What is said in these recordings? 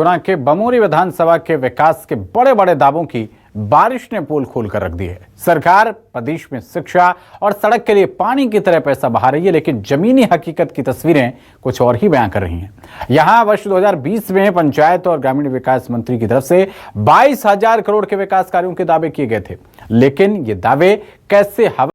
गुना के बमोरी विधानसभा के विकास के बड़े बड़े दावों की बारिश ने पोल खोल कर रख दी है। सरकार प्रदेश में शिक्षा और सड़क के लिए पानी की तरह पैसा बहा रही है, लेकिन जमीनी हकीकत की तस्वीरें कुछ और ही बयां कर रही हैं। यहां वर्ष 2020 में पंचायत और ग्रामीण विकास मंत्री की तरफ से 22,000 करोड़ के विकास कार्यों के दावे किए गए थे, लेकिन ये दावे कैसे हवा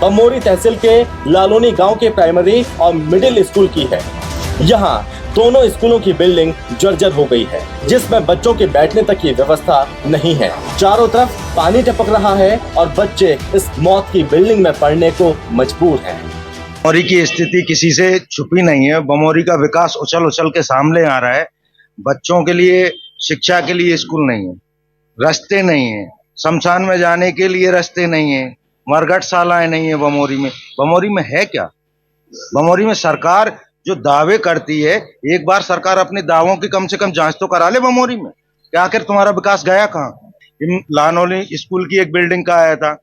बमोरी तहसील के लालोनी गांव के प्राइमरी और मिडिल स्कूल की है। यहाँ दोनों स्कूलों की बिल्डिंग जर्जर हो गई है, जिसमें बच्चों के बैठने तक की व्यवस्था नहीं है। चारों तरफ पानी टपक रहा है और बच्चे इस मौत की बिल्डिंग में पढ़ने को मजबूर हैं। बमोरी की स्थिति किसी से छुपी नहीं है। बमोरी का विकास उछल उछल के सामने आ रहा है। बच्चों के लिए शिक्षा के लिए स्कूल नहीं है, रास्ते नहीं है, शमशान में जाने के लिए रास्ते नहीं है, मरघटशालाएं नहीं है। बमोरी में है क्या? बमोरी में सरकार जो दावे करती है, एक बार सरकार अपने दावों की कम से कम जांच तो करा ले। बमोरी में क्या आखिर तुम्हारा विकास गया कहाँ? लानोली स्कूल की एक बिल्डिंग का आया था,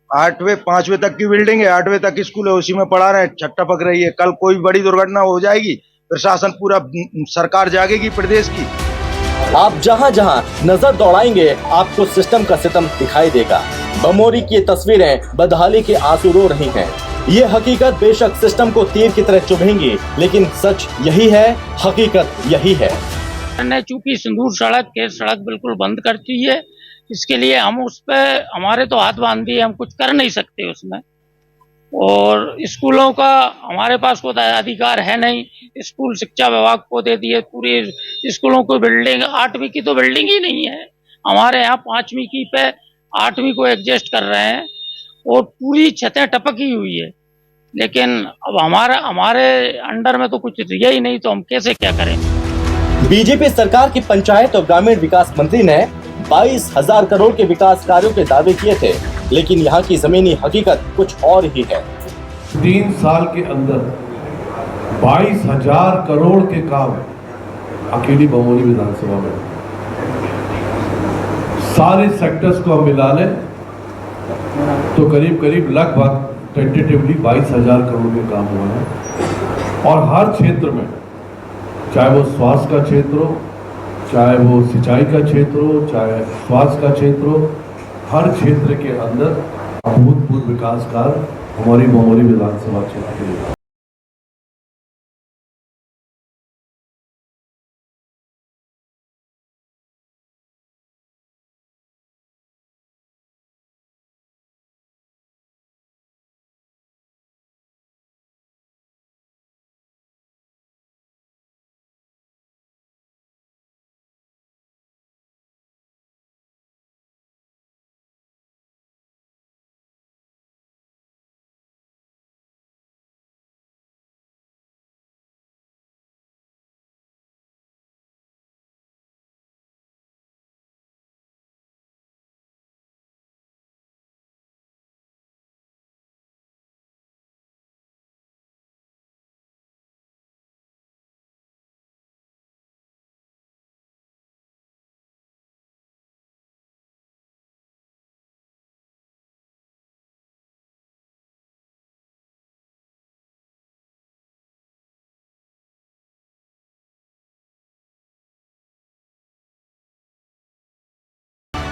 8वें 5वें तक की बिल्डिंग है, 8वें तक स्कूल है, उसी में पढ़ा रहे हैं, छत टपक रही है। कल कोई बड़ी दुर्घटना हो जाएगी, प्रशासन पूरा सरकार जागेगी प्रदेश की। आप जहां जहां नजर दौड़ाएंगे आपको सिस्टम का सितम दिखाई देगा। बमोरी की तस्वीरें बदहाली के आंसू रो रही हैं। ये हकीकत बेशक सिस्टम को तीर की तरह चुभेंगी, लेकिन सच यही है, हकीकत यही है। चूंकि सिंदूर सड़क बिल्कुल बंद करती है, इसके लिए हम उस पे हमारे तो हाथ बांध दिए, हम कुछ कर नहीं सकते उसमें। और स्कूलों का हमारे पास कोई अधिकार है नहीं। स्कूल शिक्षा विभाग को दे दिए पूरी स्कूलों को बिल्डिंग। 8वीं की तो बिल्डिंग ही नहीं है हमारे यहाँ। 5वीं की पे 8वीं को एडजस्ट कर रहे हैं और पूरी छतें टपकी हुई है। लेकिन अब हमारे अंडर में तो कुछ रिया ही नहीं, तो हम कैसे क्या करें। बीजेपी सरकार की पंचायत और ग्रामीण विकास मंत्री ने 22,000 करोड़ के विकास कार्यों के दावे किए थे, लेकिन यहाँ की जमीनी हकीकत कुछ और ही है। 3 साल के अंदर 22,000 करोड़ के काम अकेली बमोरी विधानसभा में, सारे सेक्टर्स को हम मिला लें तो करीब लगभग टेंटेटिवली 22,000 करोड़ के काम हुआ है। और हर क्षेत्र में, चाहे वो स्वास्थ्य का क्षेत्र हो, चाहे वो सिंचाई का क्षेत्र हो, चाहे स्वास्थ्य का क्षेत्र हो, हर क्षेत्र के अंदर अभूतपूर्व विकास कार्य हमारी बमोरी विधानसभा क्षेत्र के लिए।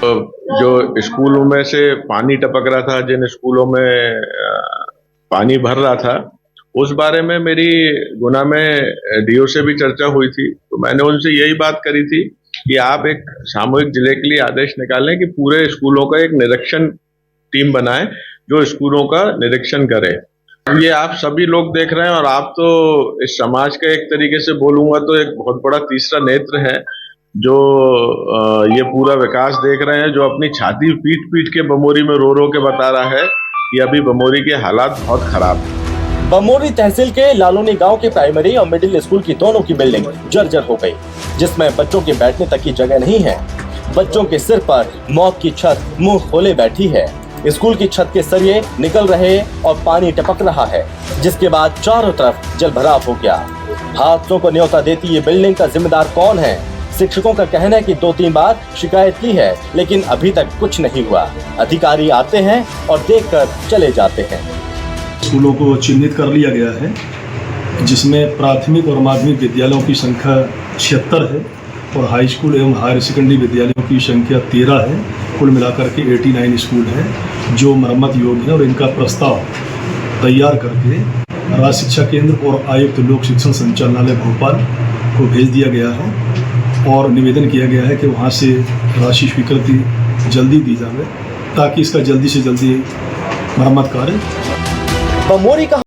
जो स्कूलों में से पानी टपक रहा था, जिन स्कूलों में पानी भर रहा था, उस बारे में मेरी गुना में डीओ से भी चर्चा हुई थी। तो मैंने उनसे यही बात करी थी कि आप एक सामूहिक जिले के लिए आदेश निकालें कि पूरे स्कूलों का एक निरीक्षण टीम बनाएं जो स्कूलों का निरीक्षण करे। ये आप सभी लोग देख रहे हैं और आप तो इस समाज का एक तरीके से बोलूंगा तो एक बहुत बड़ा तीसरा नेत्र है जो ये पूरा विकास देख रहे हैं, जो अपनी छाती पीट पीट के बमोरी में रो रो के बता रहा है कि अभी बमोरी के हालात बहुत खराब हैं। बमोरी तहसील के लालोनी गांव के प्राइमरी और मिडिल स्कूल की दोनों की बिल्डिंग जर्जर हो गई, जिसमें बच्चों के बैठने तक की जगह नहीं है। बच्चों के सिर पर मौत की छत मुंह खोले बैठी है। स्कूल की छत के सरिये निकल रहे और पानी टपक रहा है, जिसके बाद चारों तरफ जलभराव हो गया। हादसों को न्योता देती ये बिल्डिंग का जिम्मेदार कौन है? शिक्षकों का कहना है कि 2-3 बार शिकायत की है, लेकिन अभी तक कुछ नहीं हुआ। अधिकारी आते हैं और देखकर चले जाते हैं। स्कूलों को चिन्हित कर लिया गया है, जिसमें प्राथमिक और माध्यमिक विद्यालयों की संख्या 76 है और हाई स्कूल एवं हायर सेकेंडरी विद्यालयों की संख्या 13 है। कुल मिलाकर के 89 स्कूल हैं जो मरम्मत योग्य हैं और इनका प्रस्ताव तैयार करके राज्य शिक्षा केंद्र और आयुक्त लोक शिक्षण संचालनालय भोपाल को भेज दिया गया है और निवेदन किया गया है कि वहाँ से राशि स्वीकृति जल्दी दी जाए ताकि इसका जल्दी से जल्दी मरम्मत कार्य। बमोरी का